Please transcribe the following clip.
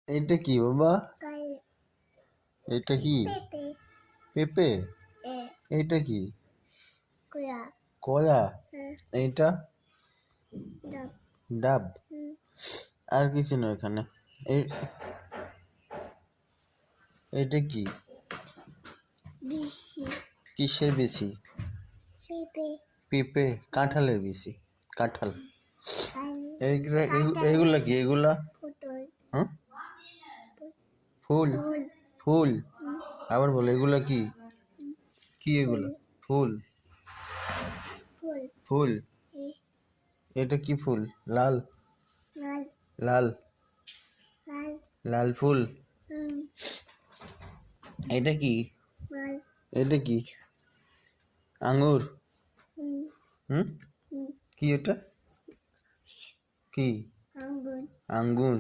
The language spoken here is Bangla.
এটা কি বাবা? কাই এটা কি? পেপে পেঁপে? এ এটা কি? কুয়া কলা? এটা ডাব ডাব? আর কিছু না এখানে। এটা কি? বিসি কিসের বিচি? পেপে পেঁপে? কাঁঠালের বিচি। কাঁঠাল। কান এগুলা কি? এগুলা পটল হ্যাঁ? ফুল? ফুল ফুল? আবার বলো এগুলা কি? কি এগুলা? ফুল? ফুল ফুল? এ এটা কি ফুল? লাল? লাল লাল? লাল লাল ফুল? এটা কি? লাল এটা কি? আঙ্গুর? হুম? হুম কি এটা? কি? আঙ্গুর আঙ্গুর?